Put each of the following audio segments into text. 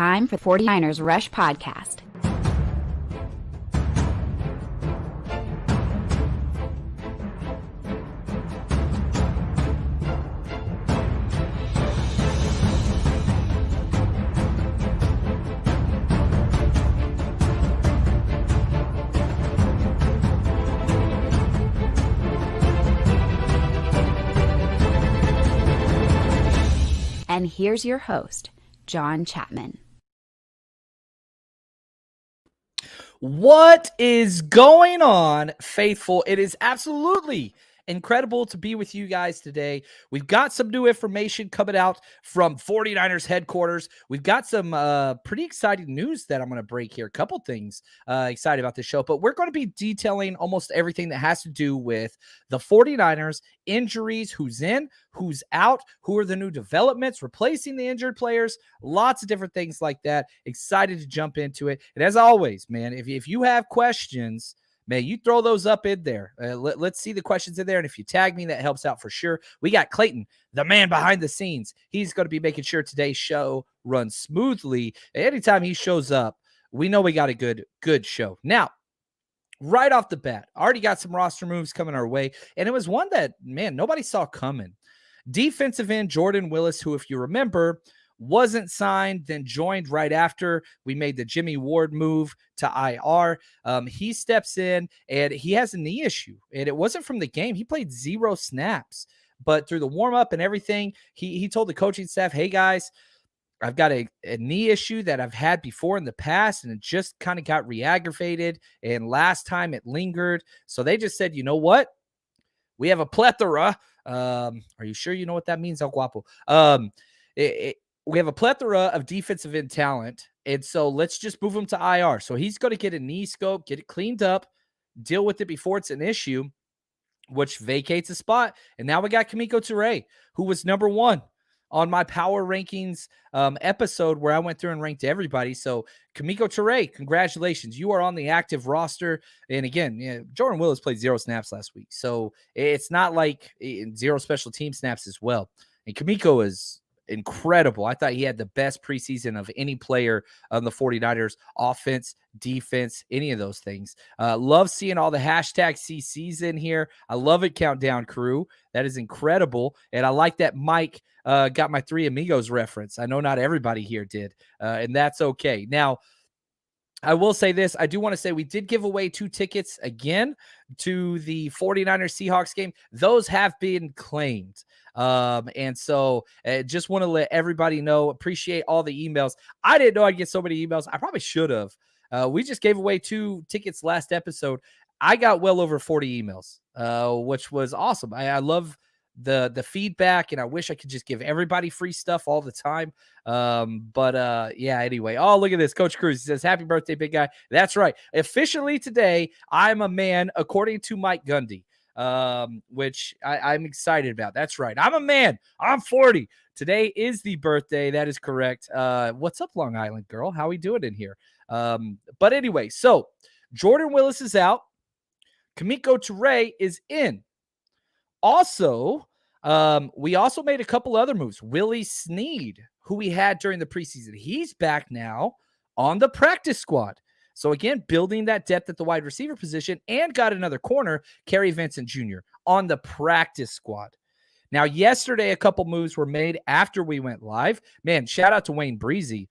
Time for 49ers Rush Podcast. And here's your host, John Chapman. What is going on, faithful? It is absolutely incredible to be with you guys today. We've got some new information coming out from 49ers headquarters. We've got some pretty exciting news that I'm going to break here. A couple things excited about this show, but we're going to be detailing almost everything that has to do with the 49ers, injuries, who's in, who's out, who are the new developments, replacing the injured players, lots of different things like that. Excited to jump into it. And as always, man, if you have questions, man, you throw those up in there. Let's see the questions in there. And if you tag me, that helps out for sure. We got Clayton, the man behind the scenes. He's going to be making sure today's show runs smoothly. Anytime he shows up, we know we got a good show. Now, right off the bat, already got some roster moves coming our way. And it was one that, man, nobody saw coming. Defensive end Jordan Willis, who, if you remember, wasn't signed, then joined right after we made the Jimmy Ward move to IR. He steps in, and he has a knee issue, and it wasn't from the game. He played 0 snaps, but through the warm-up and everything, he told the coaching staff, hey, guys, I've got a knee issue that I've had before in the past, and it just kind of got re-aggravated, and last time it lingered. So they just said, you know what? We have a plethora. Are you sure you know what that means, El Guapo? We have a plethora of defensive end talent, and so let's just move him to IR. So he's going to get a knee scope, get it cleaned up, deal with it before it's an issue, which vacates a spot. And now we got Kamiko Toure, who was number 1 on my power rankings episode where I went through and ranked everybody. So Kamiko Toure, congratulations. You are on the active roster. And again, Jordan Willis played 0 snaps last week. So it's not like 0 special team snaps as well. And Kamiko is incredible. I thought he had the best preseason of any player on the 49ers, offense, defense, any of those things. Love seeing all the hashtag CCs in here. I love it, Countdown Crew. That is incredible. And I like that Mike got my Three Amigos reference. I know not everybody here did, and that's okay. Now, I will say this. I do want to say we did give away 2 tickets again to the 49ers Seahawks game. Those have been claimed. And so just want to let everybody know, appreciate all the emails. I didn't know I'd get so many emails. I probably should have. We just gave away 2 tickets last episode. I got well over 40 emails, which was awesome. I love the feedback, and I wish I could just give everybody free stuff all the time. Yeah, anyway. Oh, look at this. Coach Cruz says, happy birthday, big guy. That's right. Officially today, I'm a man, according to Mike Gundy, which I'm excited about. That's right. I'm a man. I'm 40. Today is the birthday. That is correct. What's up, Long Island girl? How we doing in here? But anyway, so Jordan Willis is out. Kamiko Toure is in. Also, we also made a couple other moves. Willie Snead, who we had during the preseason, he's back now on the practice squad. So again, building that depth at the wide receiver position, and got another corner, Kerry Vincent Jr., on the practice squad. Now, yesterday, a couple moves were made after we went live. Man, shout out to Wayne Breezy.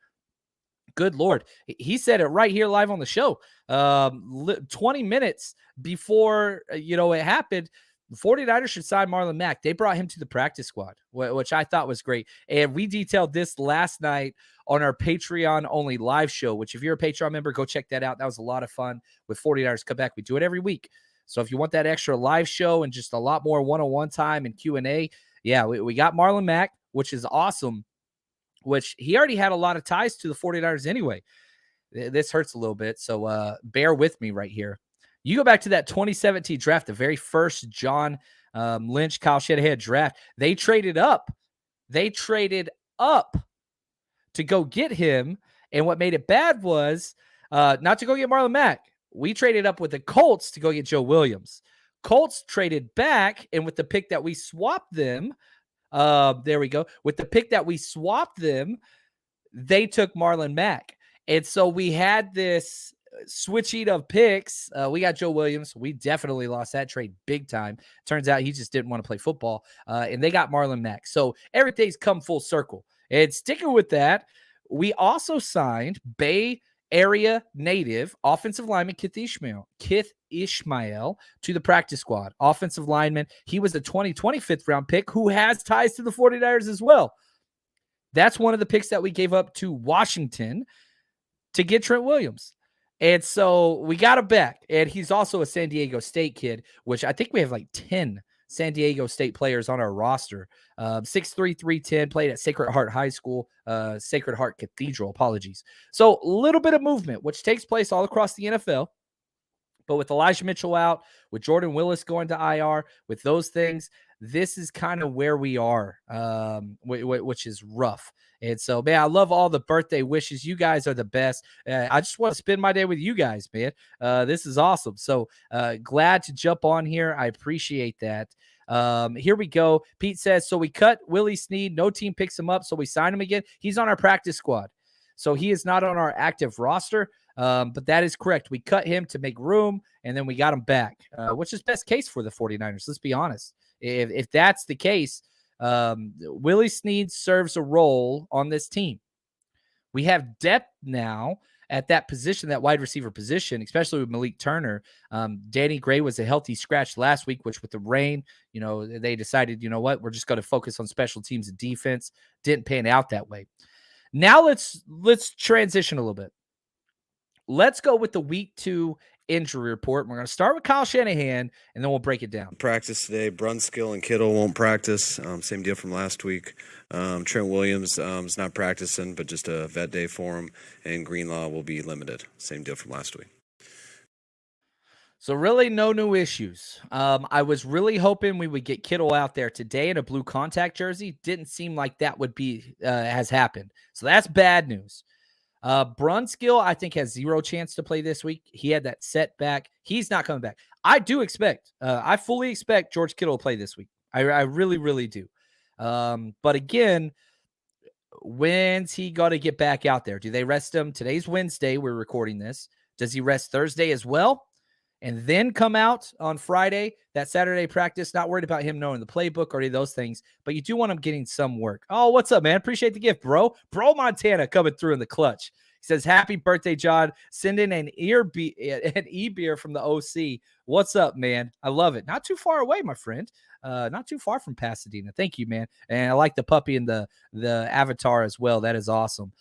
Good Lord. He said it right here live on the show. 20 minutes before, it happened, the 49ers should sign Marlon Mack. They brought him to the practice squad, which I thought was great. And we detailed this last night on our Patreon-only live show, which if you're a Patreon member, go check that out. That was a lot of fun with 49ers Come Back. We do it every week. So if you want that extra live show and just a lot more one-on-one time and Q&A, yeah, we got Marlon Mack, which is awesome, which he already had a lot of ties to the 49ers anyway. This hurts a little bit, so bear with me right here. You go back to that 2017 draft, the very first John Lynch, Kyle Shanahan draft. They traded up. They traded up to go get him. And what made it bad was not to go get Marlon Mack. We traded up with the Colts to go get Joe Williams. Colts traded back, and with the pick that we swapped them, there we go. With the pick that we swapped them, they took Marlon Mack. And so we had this switching of picks. We got Joe Williams. We definitely lost that trade big time. Turns out he just didn't want to play football. And they got Marlon Mack. So everything's come full circle. And sticking with that, we also signed Bay Area native offensive lineman Kith Ishmael to the practice squad. Offensive lineman. He was a 2020 fifth round pick who has ties to the 49ers as well. That's one of the picks that we gave up to Washington to get Trent Williams. And so we got him back. And he's also a San Diego State kid, which I think we have like 10 San Diego State players on our roster. 6'3", 310, played at Sacred Heart High School, Sacred Heart Cathedral, apologies. So a little bit of movement, which takes place all across the NFL. But with Elijah Mitchell out, with Jordan Willis going to IR, with those things, this is kind of where we are, which is rough. And so, man, I love all the birthday wishes. You guys are the best. I just want to spend my day with you guys, man. This is awesome. So glad to jump on here. I appreciate that. Here we go. Pete says, so we cut Willie Snead. No team picks him up, so we sign him again. He's on our practice squad. So he is not on our active roster. But that is correct. We cut him to make room, and then we got him back, which is best case for the 49ers. Let's be honest. If that's the case, Willie Snead serves a role on this team. We have depth now at that position, that wide receiver position, especially with Malik Turner. Danny Gray was a healthy scratch last week, which with the rain, they decided, you know what, we're just going to focus on special teams and defense. Didn't pan out that way. Now let's transition a little bit. Let's go with the week 2 injury report. We're going to start with Kyle Shanahan, and then we'll break it down. Practice today. Brunskill and Kittle won't practice. Same deal from last week. Trent Williams is not practicing, but just a vet day for him. And Greenlaw will be limited. Same deal from last week. So really no new issues. I was really hoping we would get Kittle out there today in a blue contact jersey. Didn't seem like that would be has happened. So that's bad news. Brunskill, I think, has zero chance to play this week. He had that setback. He's not coming back. I fully expect George Kittle to play this week. I really, really do. But again, when's he got to get back out there? Do they rest him? Today's Wednesday. We're recording this. Does he rest Thursday as well? And then come out on Friday, that Saturday practice? Not worried about him knowing the playbook or any of those things, but you do want him getting some work. Oh, what's up, man? Appreciate the gift, bro. Bro Montana coming through in the clutch. He says, happy birthday, John. Send in an e-beer from the OC. What's up, man? I love it. Not too far away, my friend. Not too far from Pasadena. Thank you, man. And I like the puppy and the avatar as well. That is awesome.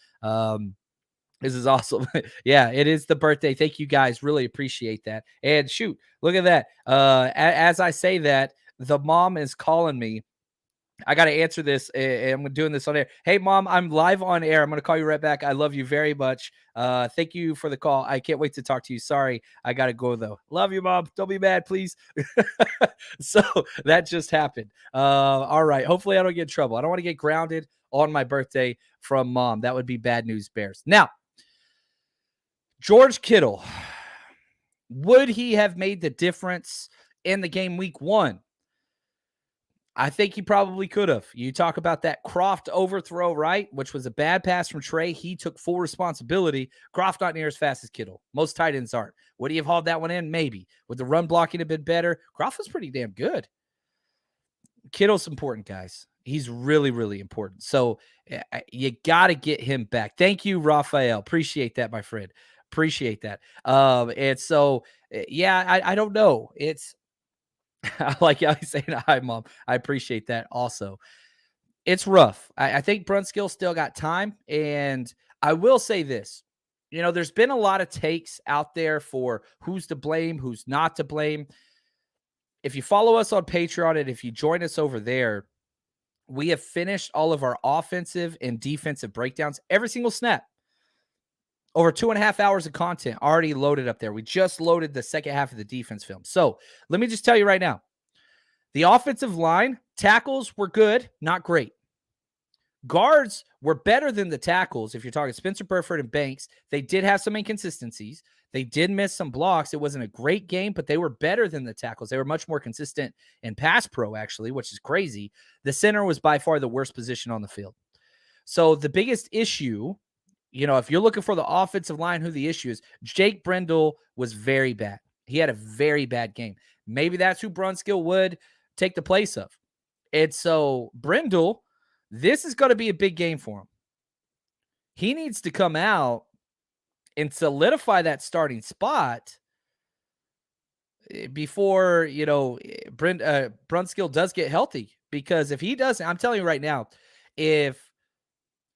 This is awesome. Yeah, it is the birthday. Thank you guys. Really appreciate that. And shoot, look at that. As I say that, the mom is calling me. I got to answer this, and I'm doing this on air. Hey, Mom, I'm live on air. I'm going to call you right back. I love you very much. Thank you for the call. I can't wait to talk to you. Sorry, I got to go, though. Love you, Mom. Don't be mad, please. So that just happened. All right. Hopefully I don't get in trouble. I don't want to get grounded on my birthday from Mom. That would be bad news, Bears. Now, George Kittle, would he have made the difference in the game week 1? I think he probably could have. You talk about that Croft overthrow, right? Which was a bad pass from Trey. He took full responsibility. Croft not near as fast as Kittle. Most tight ends aren't. Would he have hauled that one in? Maybe. Would the run blocking have been better? Croft was pretty damn good. Kittle's important, guys. He's really, really important. So you got to get him back. Thank you, Raphael. Appreciate that, my friend. Appreciate that. And so, yeah, I don't know. It's I like how he's saying hi, Mom. I appreciate that also. It's rough. I think Brunskill still got time. And I will say this. There's been a lot of takes out there for who's to blame, who's not to blame. If you follow us on Patreon and if you join us over there, we have finished all of our offensive and defensive breakdowns every single snap. Over 2.5 hours of content already loaded up there. We just loaded the second half of the defense film. So let me just tell you right now, the offensive line tackles were good, not great. Guards were better than the tackles. If you're talking Spencer Burford and Banks, they did have some inconsistencies. They did miss some blocks. It wasn't a great game, but they were better than the tackles. They were much more consistent in pass pro, actually, which is crazy. The center was by far the worst position on the field. So the biggest issue, if you're looking for the offensive line, who the issue is, Jake Brindle was very bad. He had a very bad game. Maybe that's who Brunskill would take the place of. And so Brindle, this is going to be a big game for him. He needs to come out and solidify that starting spot before, Brunskill does get healthy. Because if he doesn't, I'm telling you right now, if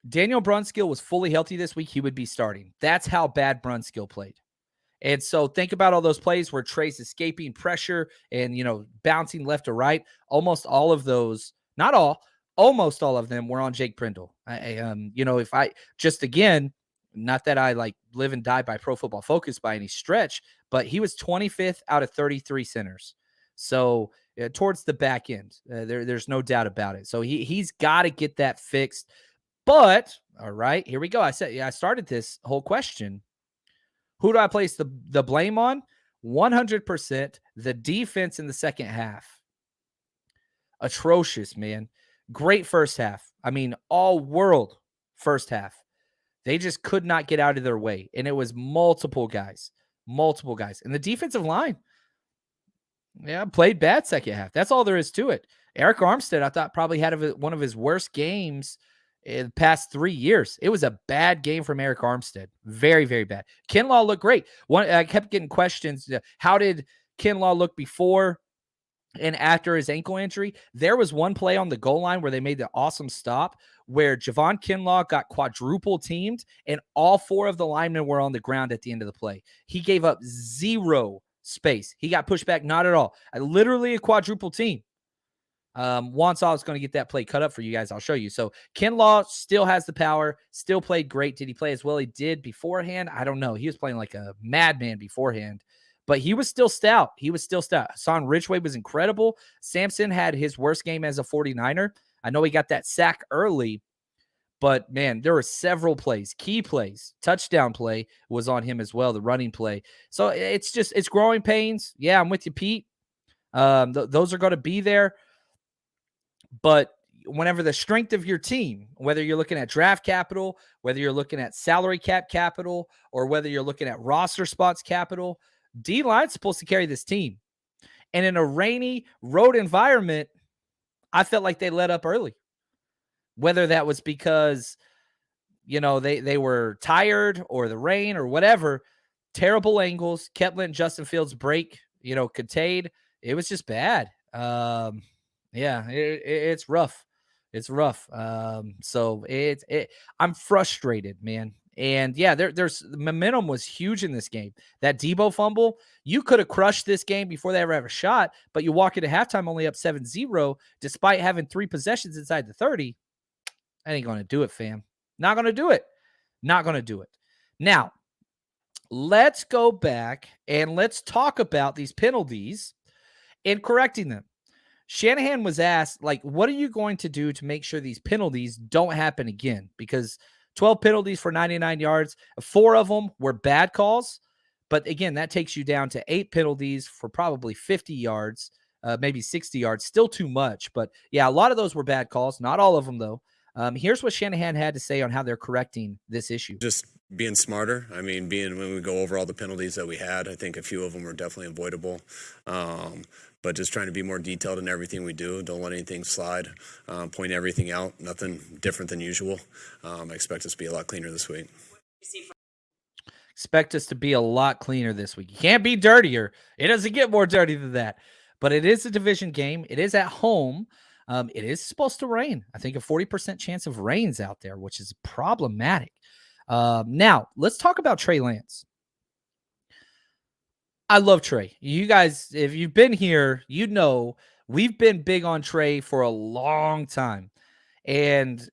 Daniel Brunskill was fully healthy this week, he would be starting. That's how bad Brunskill played. And so think about all those plays where Trey's escaping pressure and, bouncing left to right. Almost all of those, not all, almost all of them were on Jake Brindle. If I just, again, not that I like live and die by Pro Football Focus by any stretch, but he was 25th out of 33 centers. So towards the back end, there's no doubt about it. So he's got to get that fixed. But, all right, here we go. I started this whole question. Who do I place the blame on? 100% the defense in the second half. Atrocious, man. Great first half. I mean, all world first half. They just could not get out of their way. And it was multiple guys. And the defensive line, played bad second half. That's all there is to it. Eric Armstead, I thought, probably had one of his worst games in the past 3 years. It was a bad game from Eric Armstead. Very, very bad. Kinlaw looked great. I kept getting questions. How did Kinlaw look before and after his ankle injury? There was one play on the goal line where they made the awesome stop where Javon Kinlaw got quadruple teamed and all 4 of the linemen were on the ground at the end of the play. He gave up 0 space. He got pushed back, not at all. Literally a quadruple team. Wansaw is going to get that play cut up for you guys. I'll show you. So Kinlaw still has the power, still played great. Did he play as well he did beforehand? I don't know. He was playing like a madman beforehand, but he was still stout. Hassan Ridgeway was incredible. Sampson had his worst game as a 49er. I know he got that sack early, but man, there were several plays, key plays. Touchdown play was on him as well, the running play. So it's growing pains. Yeah, I'm with you, Pete. Those are going to be there. But whenever the strength of your team, whether you're looking at draft capital, whether you're looking at salary cap capital, or whether you're looking at roster spots capital, D-line's supposed to carry this team. And in a rainy road environment, I felt like they let up early. Whether that was because, they were tired or the rain or whatever, terrible angles, kept letting Justin Fields break, contained. It was just bad. Yeah, it's rough. It's rough. So I'm frustrated, man. And yeah, there's momentum was huge in this game. That Debo fumble, you could have crushed this game before they ever have a shot, but you walk into halftime only up 7-0, despite having 3 possessions inside the 30. I ain't going to do it, fam. Not going to do it. Not going to do it. Now, let's go back and let's talk about these penalties and correcting them. Shanahan was asked, what are you going to do to make sure these penalties don't happen again? Because 12 penalties for 99 yards, 4 of them were bad calls. But again, that takes you down to 8 penalties for probably 50 yards, maybe 60 yards. Still too much. But yeah, a lot of those were bad calls. Not all of them, though. Here's what Shanahan had to say on how they're correcting this issue. Just being smarter. I mean, when we go over all the penalties that we had, I think a few of them were definitely avoidable. But just trying to be more detailed in everything we do. Don't let anything slide. Point everything out. Nothing different than usual. I expect us to be a lot cleaner this week. Expect us to be a lot cleaner this week. You can't be dirtier. It doesn't get more dirty than that. But it is a division game. It is at home. It is supposed to rain. I think a 40% chance of rain's out there, which is problematic. Now, let's talk about Trey Lance. I love Trey. You guys, if you've been here, we've been big on Trey for a long time. And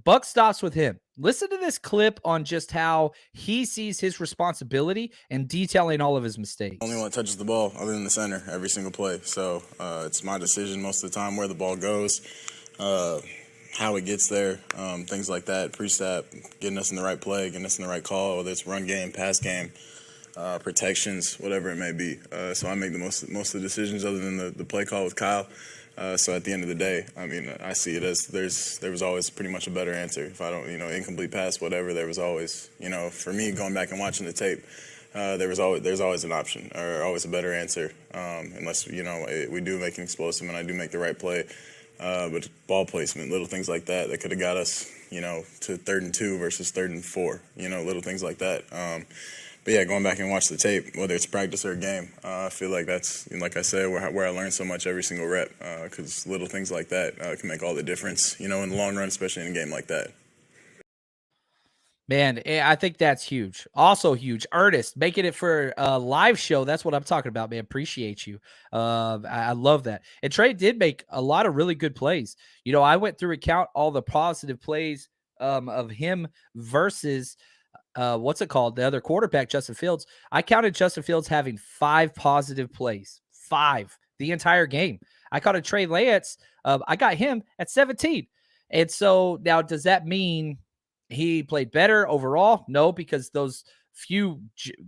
buck stops with him. Listen to this clip on just how he sees his responsibility and detailing all of his mistakes. Only one touches the ball other than the center every single play. So it's my decision most of the time where the ball goes, how it gets there, things like that, pre-snap, getting us in the right play, getting us in the right call, whether it's run game, pass game, protections, whatever it may be. So I make the most of the decisions other than the play call with Kyle. So at the end of the day, I mean, I see it as there was always pretty much a better answer. If I don't, incomplete pass, whatever, there was always, for me going back and watching the tape, there's always an option or always a better answer, unless we do make an explosive and I do make the right play. But ball placement, little things like that could have got us, to 3rd and 2 versus 3rd and 4, little things like that. But yeah, going back and watch the tape, whether it's practice or a game, I feel like that's, like I said, where I learn so much every single rep, because little things like that can make all the difference, in the long run, especially in a game like that. Man, I think that's huge. Also huge. Ernest, making it for a live show. That's what I'm talking about, man. Appreciate you. I love that. And Trey did make a lot of really good plays. I went through and count all the positive plays of him versus the other quarterback, Justin Fields. I counted Justin Fields having 5 positive plays. 5 the entire game. I counted Trey Lance. I got him at 17. And so now does that mean he played better overall? No, because those few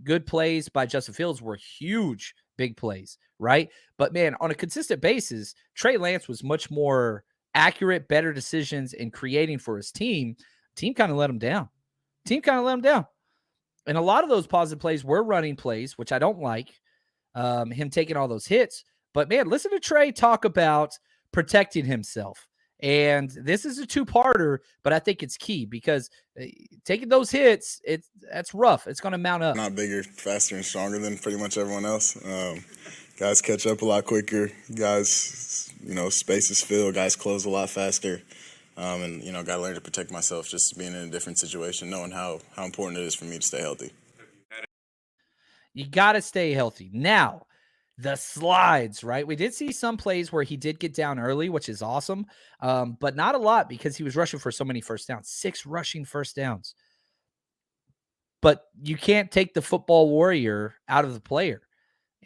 good plays by Justin Fields were huge, big plays, right? But man, on a consistent basis, Trey Lance was much more accurate, better decisions in creating for his team. Team kind of let him down. And a lot of those positive plays were running plays, which I don't like, him taking all those hits. But man, listen to Trey talk about protecting himself. And this is a 2-parter, but I think it's key because taking those hits, that's rough. It's going to mount up. Not bigger, faster, and stronger than pretty much everyone else. Guys catch up a lot quicker. Guys, space is filled. Guys close a lot faster. And, got to learn to protect myself just being in a different situation, knowing how important it is for me to stay healthy. You got to stay healthy. Now, the slides, right? We did see some plays where he did get down early, which is awesome, but not a lot because he was rushing for so many first downs, 6 rushing first downs. But you can't take the football warrior out of the player.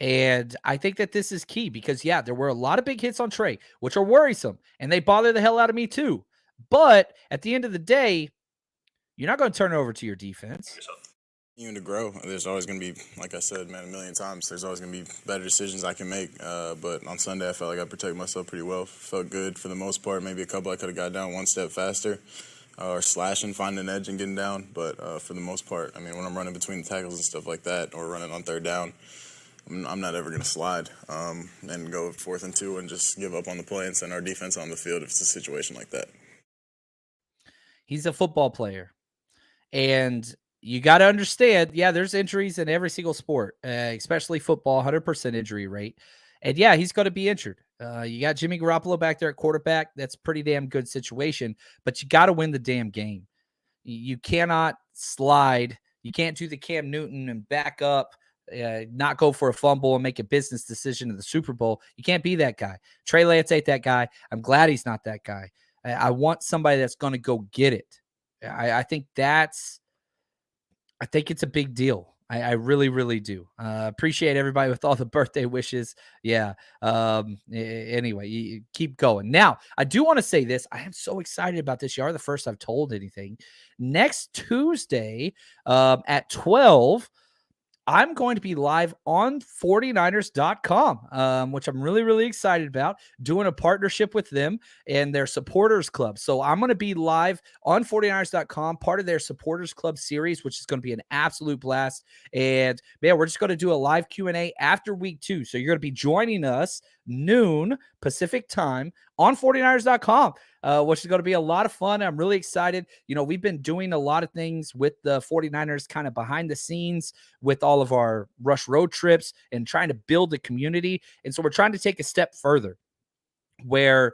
And I think that this is key because, yeah, there were a lot of big hits on Trey, which are worrisome, and they bother the hell out of me too. But at the end of the day, you're not going to turn it over to your defense. Even to grow, there's always going to be, like I said, man, a million times, there's always going to be better decisions I can make. But on Sunday, I felt like I protected myself pretty well. Felt good for the most part. Maybe a couple I could have got down one step faster or slashing, finding an edge and getting down. But for the most part, I mean, when I'm running between the tackles and stuff like that or running on 3rd down, I'm not ever going to slide and go 4th and 2 and just give up on the play and send our defense on the field if it's a situation like that. He's a football player. And you got to understand, yeah, there's injuries in every single sport, especially football, 100% injury rate. And yeah, he's going to be injured. You got Jimmy Garoppolo back there at quarterback. That's a pretty damn good situation, but you got to win the damn game. You cannot slide. You can't do the Cam Newton and back up, not go for a fumble and make a business decision in the Super Bowl. You can't be that guy. Trey Lance ain't that guy. I'm glad he's not that guy. I want somebody that's going to go get it. I think it's a big deal. I really, really do. Appreciate everybody with all the birthday wishes. Yeah. Anyway, you keep going. Now, I do want to say this. I am so excited about this. You are the first I've told anything. Next Tuesday at 12, I'm going to be live on 49ers.com, which I'm really, really excited about, doing a partnership with them and their supporters club. So I'm going to be live on 49ers.com, part of their supporters club series, which is going to be an absolute blast. And man, we're just going to do a live Q&A after week 2. So you're going to be joining us noon Pacific time on 49ers.com, which is going to be a lot of fun. I'm really excited. We've been doing a lot of things with the 49ers kind of behind the scenes with all of our Rush road trips and trying to build a community. And so we're trying to take a step further where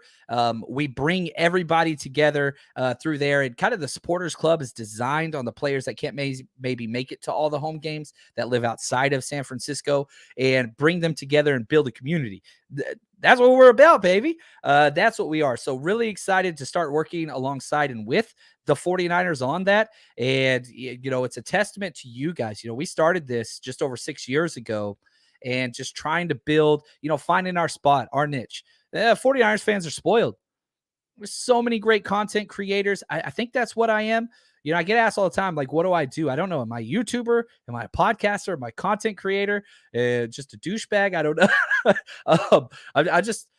we bring everybody together through there. And kind of the supporters club is designed on the players that can't maybe make it to all the home games that live outside of San Francisco, and bring them together and build a community. That's what we're about, baby. That's what we are. So really excited to start working alongside and with the 49ers on that. And, it's a testament to you guys. We started this just over 6 years ago and just trying to build, finding our spot, our niche. 49ers fans are spoiled. There's so many great content creators. I think that's what I am. I get asked all the time, like, what do I do? I don't know. Am I a YouTuber? Am I a podcaster? Am I a content creator? Just a douchebag? I don't know.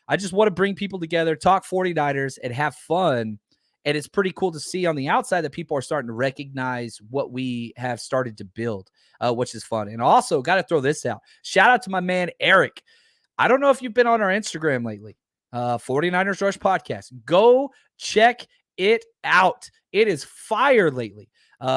I just want to bring people together, talk 49ers, and have fun. And it's pretty cool to see on the outside that people are starting to recognize what we have started to build, which is fun. And also, got to throw this out. Shout out to my man, Eric. I don't know if you've been on our Instagram lately, 49ers Rush Podcast. Go check it out. It is fire lately.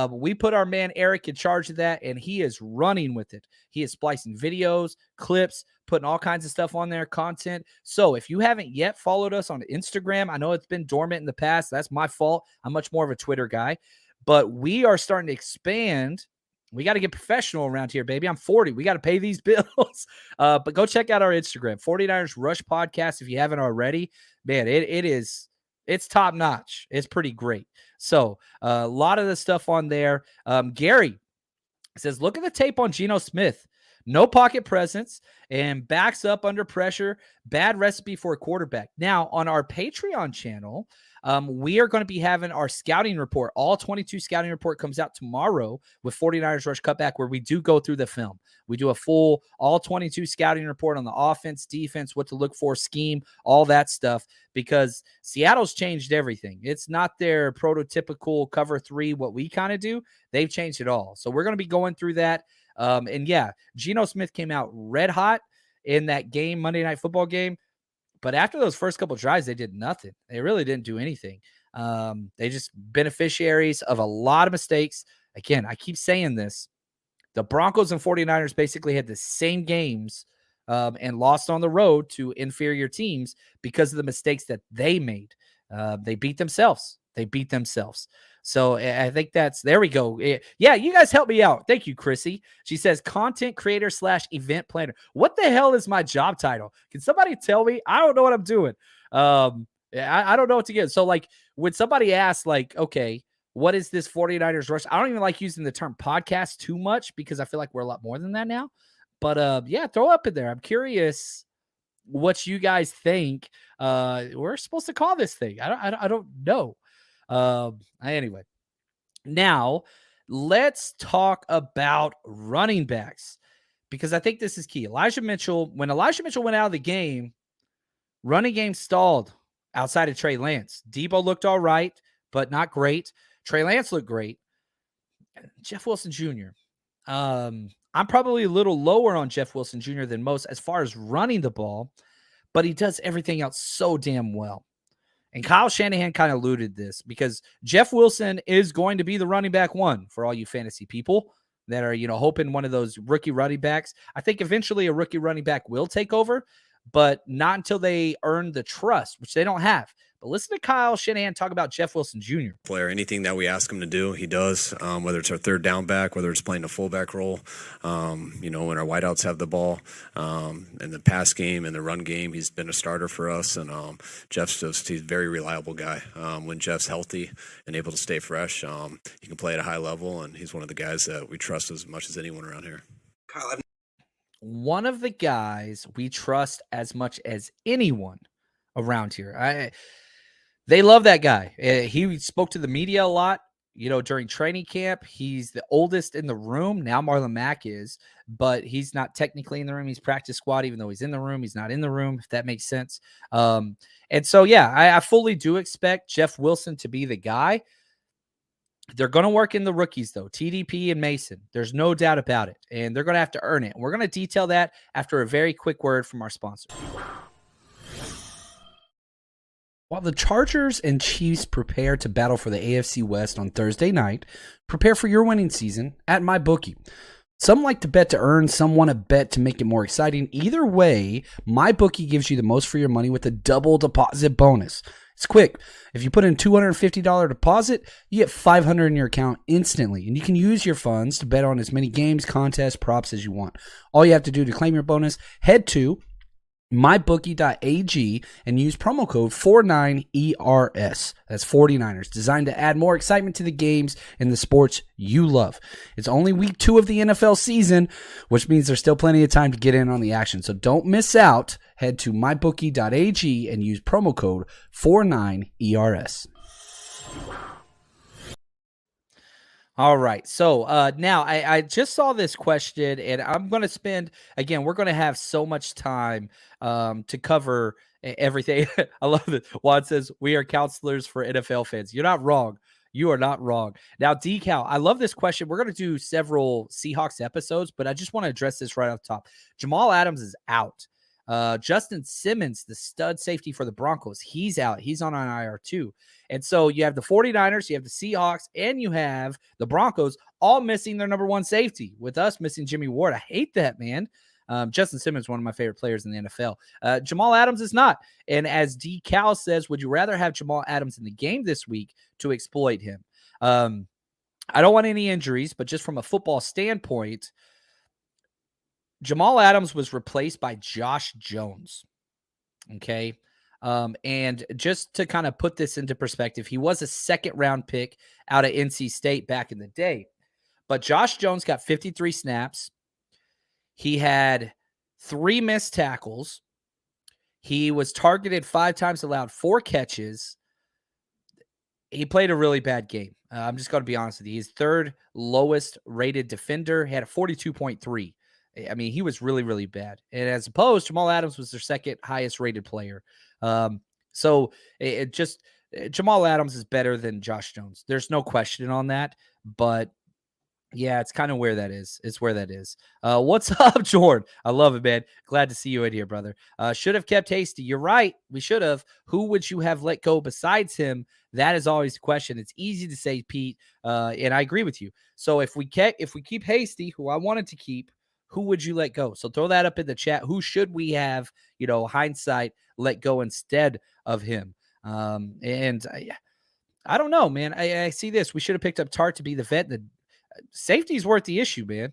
We put our man Eric in charge of that, and he is running with it. He is splicing videos, clips, putting all kinds of stuff on there, content. So if you haven't yet followed us on Instagram, I know it's been dormant in the past. That's my fault. I'm much more of a Twitter guy. But we are starting to expand. We got to get professional around here, baby. I'm 40. We got to pay these bills. But go check out our Instagram, 49ers Rush Podcast, if you haven't already. Man, it's top notch. It's pretty great. So a lot of the stuff on there. Gary says, look at the tape on Geno Smith. No pocket presence and backs up under pressure. Bad recipe for a quarterback. Now, on our Patreon channel, we are going to be having our scouting report. All 22 scouting report comes out tomorrow with 49ers Rush Cutback, where we do go through the film. We do a full all 22 scouting report on the offense, defense, what to look for, scheme, all that stuff, because Seattle's changed everything. It's not their prototypical cover 3, what we kind of do. They've changed it all. So we're going to be going through that. And yeah, Geno Smith came out red hot in that game, Monday Night Football game. But after those first couple of drives, they did nothing. They really didn't do anything. They just beneficiaries of a lot of mistakes. Again, I keep saying this. The Broncos and 49ers basically had the same games and lost on the road to inferior teams because of the mistakes that they made. They beat themselves. So I think there we go. Yeah, you guys help me out. Thank you, Chrissy. She says content creator / event planner. What the hell is my job title? Can somebody tell me? I don't know what I'm doing. I don't know what to get. So like when somebody asks like, okay, what is this 49ers Rush? I don't even like using the term podcast too much because I feel like we're a lot more than that now. But yeah, throw up in there. I'm curious what you guys think we're supposed to call this thing. I don't know. Anyway, now let's talk about running backs because I think this is key. When Elijah Mitchell went out of the game, running game stalled outside of Trey Lance. Debo looked all right, but not great. Trey Lance looked great. Jeff Wilson Jr. I'm probably a little lower on Jeff Wilson Jr. than most as far as running the ball, but he does everything else so damn well. And Kyle Shanahan kind of alluded this because Jeff Wilson is going to be the running back 1 for all you fantasy people that are, hoping one of those rookie running backs. I think eventually a rookie running back will take over, but not until they earn the trust, which they don't have. But listen to Kyle Shanahan talk about Jeff Wilson Jr. Player, anything that we ask him to do, he does, whether it's our third down back, whether it's playing a fullback role, when our wideouts have the ball, in the pass game and the run game, he's been a starter for us. And he's a very reliable guy. When Jeff's healthy and able to stay fresh, he can play at a high level, and he's one of the guys that we trust as much as anyone around here. Kyle, One of the guys we trust as much as anyone around here. They love that guy. He spoke to the media a lot, during training camp. He's the oldest in the room. Now Marlon Mack is, but he's not technically in the room. He's practice squad, even though he's in the room. He's not in the room, if that makes sense. And so, yeah, I fully do expect Jeff Wilson to be the guy. They're going to work in the rookies, though, TDP and Mason. There's no doubt about it, and they're going to have to earn it. We're going to detail that after a very quick word from our sponsor. While the Chargers and Chiefs prepare to battle for the AFC West on Thursday night, prepare for your winning season at MyBookie. Some like to bet to earn, some want to bet to make it more exciting. Either way, MyBookie gives you the most for your money with a double deposit bonus. It's quick. If you put in $250 deposit, you get $500 in your account instantly, and you can use your funds to bet on as many games, contests, props as you want. All you have to do to claim your bonus, head to mybookie.ag and use promo code 49ERS. That's 49ers, designed to add more excitement to the games and the sports you love. It's only week 2 of the NFL season, which means there's still plenty of time to get in on the action. So don't miss out. Head to mybookie.ag and use promo code 49ERS. All right. So now I just saw this question, and I'm going to spend, again, we're going to have so much time to cover everything. I love it. Juan says, we are counselors for NFL fans. You're not wrong. You are not wrong. Now, Decal, I love this question. We're going to do several Seahawks episodes, but I just want to address this right off the top. Jamal Adams is out. Justin Simmons, the stud safety for the Broncos, he's out. He's on an IR too. And so you have the 49ers, you have the Seahawks, and you have the Broncos all missing their number one safety, with us missing Jimmy Ward. I hate that, man. Justin Simmons is one of my favorite players in the NFL. Jamal Adams is not. And as D. Cal says, would you rather have Jamal Adams in the game this week to exploit him? I don't want any injuries, but just from a football standpoint, Jamal Adams was replaced by Josh Jones. Okay. And just to kind of put this into perspective, he was a second-round pick out of NC State back in the day. But Josh Jones got 53 snaps. He had 3 missed tackles. He was targeted 5 times, allowed 4 catches. He played a really bad game. I'm just going to be honest with you. He's third lowest rated defender. He had a 42.3. I mean, he was really, really bad. And as opposed, Jamal Adams was their second highest rated player. So Jamal Adams is better than Josh Jones. There's no question on that. But yeah, it's kind of where that is. It's where that is. What's up, Jordan? I love it, man. Glad to see you in here, brother. Should have kept Hasty. You're right. We should have. Who would you have let go besides him? That is always the question. It's easy to say, Pete, and I agree with you. So if we keep Hasty, who I wanted to keep, who would you let go? So throw that up in the chat. Who should we have, hindsight, let go instead of him? And I don't know, man. I see this. We should have picked up Tart to be the vet. The safety is worth the issue, man.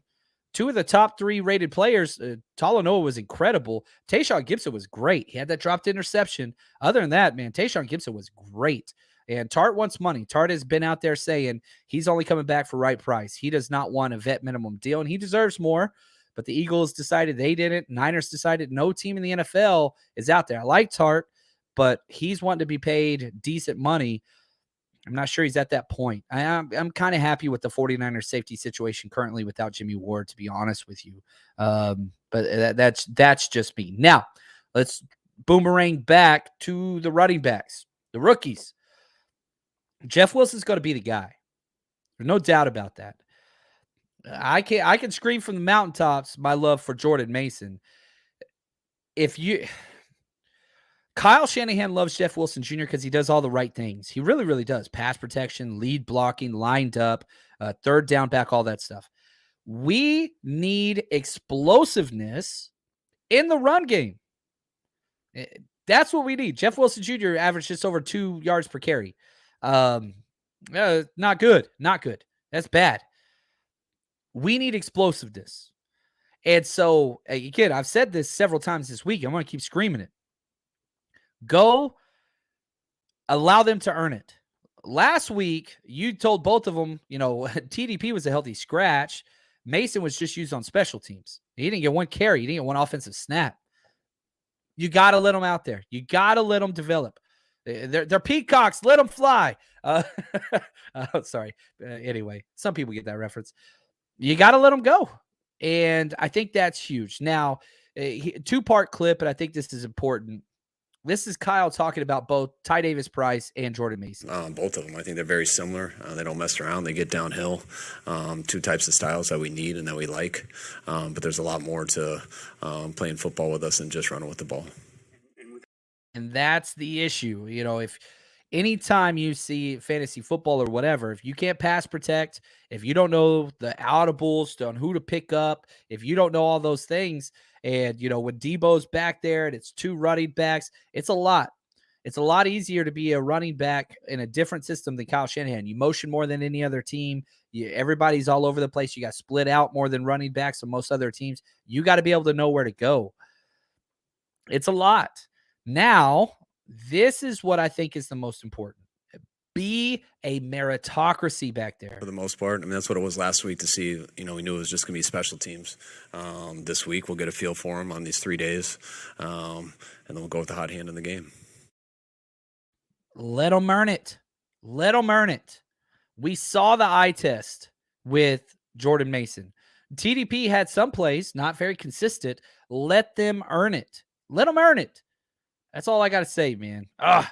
2 of the top 3 rated players, Talanoa was incredible. Tayshaun Gibson was great. He had that dropped interception. Other than that, man, Tayshaun Gibson was great. And Tart wants money. Tart has been out there saying he's only coming back for right price. He does not want a vet minimum deal, and he deserves more. But the Eagles decided they didn't. Niners decided no team in the NFL is out there. I like Tart, but he's wanting to be paid decent money. I'm not sure he's at that point. I'm kind of happy with the 49ers safety situation currently without Jimmy Ward, to be honest with you. But that's just me. Now, let's boomerang back to the running backs, the rookies. Jeff Wilson's going to be the guy. There's no doubt about that. I can scream from the mountaintops my love for Jordan Mason. Kyle Shanahan loves Jeff Wilson Jr. because he does all the right things. He really, really does. Pass protection, lead blocking, lined up, third down back, all that stuff. We need explosiveness in the run game. That's what we need. Jeff Wilson Jr. averaged just over 2 yards per carry. Not good. Not good. That's bad. We need explosiveness. And so, again, I've said this several times this week. I'm going to keep screaming it. Go allow them to earn it. Last week, you told both of them, TDP was a healthy scratch. Mason was just used on special teams. He didn't get 1 carry. He didn't get 1 offensive snap. You got to let them out there. You got to let them develop. They're peacocks. Let them fly. Sorry. Anyway, some people get that reference. You got to let them go. And I think that's huge. Now, 2-part clip, and I think this is important. This is Kyle talking about both Ty Davis Price and Jordan Mason. Both of them. I think they're very similar. They don't mess around. They get downhill. 2 types of styles that we need and that we like. But there's a lot more to playing football with us than just running with the ball. And that's the issue. If anytime you see fantasy football or whatever, if you can't pass protect, if you don't know the audibles on who to pick up, if you don't know all those things, and, when Debo's back there and it's 2 running backs, it's a lot. It's a lot easier to be a running back in a different system than Kyle Shanahan. You motion more than any other team. Everybody's all over the place. You got split out more than running backs on most other teams. You got to be able to know where to go. It's a lot. Now, this is what I think is the most important. Be a meritocracy back there. For the most part. I mean, that's what it was last week to see. We knew it was just going to be special teams. This week, we'll get a feel for them on these 3 days. And then we'll go with the hot hand in the game. Let them earn it. Let them earn it. We saw the eye test. with Jordan Mason. TDP had some plays, not very consistent. Let them earn it. Let them earn it. That's all I got to say, man. I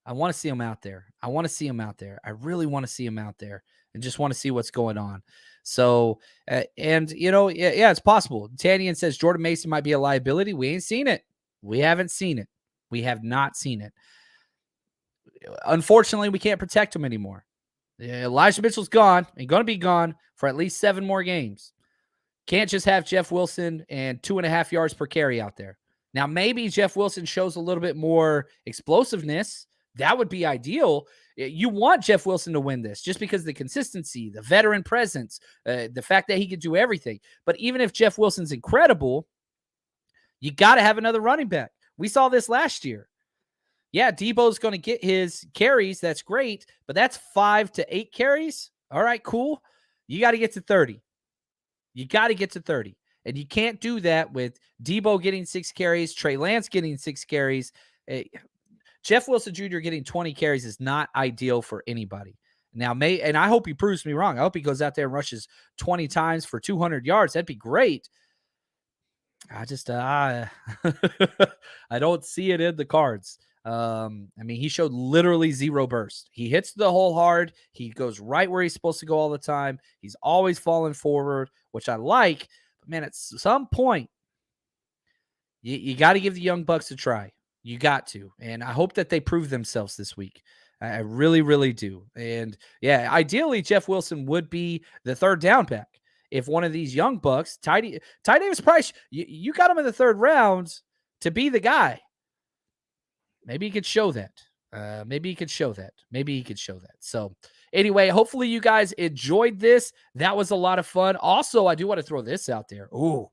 want to see him out there. I really want to see him out there and just want to see what's going on. So, and, it's possible. Tanyan says Jordan Mason might be a liability. We ain't seen it. We haven't seen it. We have not seen it. Unfortunately, we can't protect him anymore. Elijah Mitchell's gone and going to be gone for at least 7 more games. Can't just have Jeff Wilson and 2.5 yards per carry out there. Now, maybe Jeff Wilson shows a little bit more explosiveness. That would be ideal. You want Jeff Wilson to win this just because of the consistency, the veteran presence, the fact that he can do everything. But even if Jeff Wilson's incredible, you got to have another running back. We saw this last year. Yeah, Debo's going to get his carries. That's great. But that's 5 to 8 carries. All right, cool. You got to get to 30. And you can't do that with Debo getting 6 carries, Trey Lance getting 6 carries. Jeff Wilson Jr. getting 20 carries is not ideal for anybody. Now, and I hope he proves me wrong. I hope he goes out there and rushes 20 times for 200 yards. That'd be great. I just, I don't see it in the cards. He showed literally 0 burst. He hits the hole hard. He goes right where he's supposed to go all the time. He's always falling forward, which I like. But, man, at some point, you got to give the young bucks a try. You got to. And I hope that they prove themselves this week. I really, really do. And, yeah, ideally, Jeff Wilson would be the third down back. If one of these young bucks, Ty Davis Price, you got him in the 3rd round to be the guy. Maybe he could show that. So anyway, hopefully you guys enjoyed this. That was a lot of fun. Also, I do want to throw this out there. Ooh,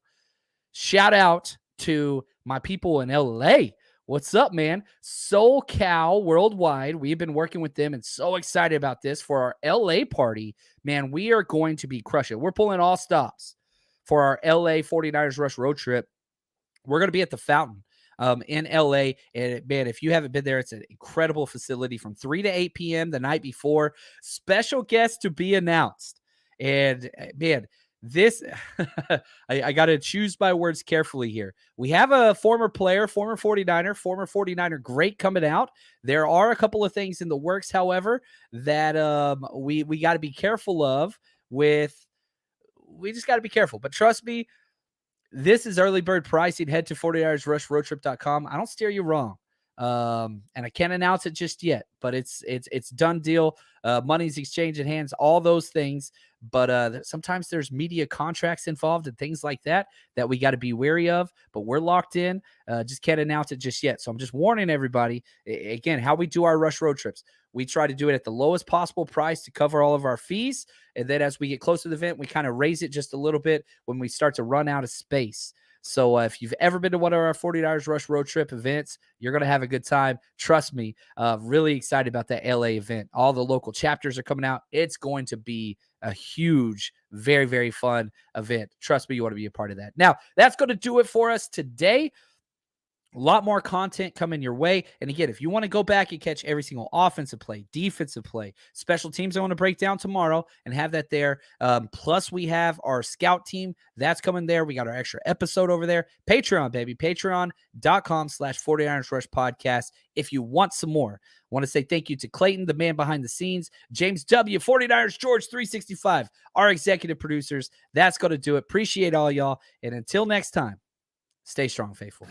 shout out to my people in LA. What's up, man? SoCal Worldwide. We've been working with them and so excited about this for our LA party. Man, we are going to be crushing. We're pulling all stops for our LA 49ers Rush road trip. We're going to be at the Fountain in LA. And man, if you haven't been there, it's an incredible facility from 3 to 8 p.m. the night before. Special guests to be announced. And man, this, I got to choose my words carefully here. We have a former player, former 49er great coming out. There are a couple of things in the works, however, that we got to be careful of with. We just got to be careful. But trust me, this is early bird pricing. Head to 49ersrushroadtrip.com. I don't steer you wrong. And I can't announce it just yet, but it's done deal. Money's exchanging hands, all those things. But sometimes there's media contracts involved and things like that we got to be wary of. But we're locked in. Just can't announce it just yet. So I'm just warning everybody. Again, how we do our Rush road trips. We try to do it at the lowest possible price to cover all of our fees. And then as we get closer to the event, we kind of raise it just a little bit when we start to run out of space. So if you've ever been to one of our 49ers Rush road trip events, you're going to have a good time. Trust me, really excited about that LA event. All the local chapters are coming out. It's going to be a huge, very, very fun event. Trust me, you want to be a part of that. Now, that's going to do it for us today. A lot more content coming your way. And again, if you want to go back and catch every single offensive play, defensive play, special teams I want to break down tomorrow and have that there. Plus, we have our scout team. That's coming there. We got our extra episode over there. Patreon, baby. Patreon.com/49ers Rush Podcast. If you want some more. I want to say thank you to Clayton, the man behind the scenes, James W., 49ers George 365, our executive producers. That's going to do it. Appreciate all y'all. And until next time, stay strong, faithful.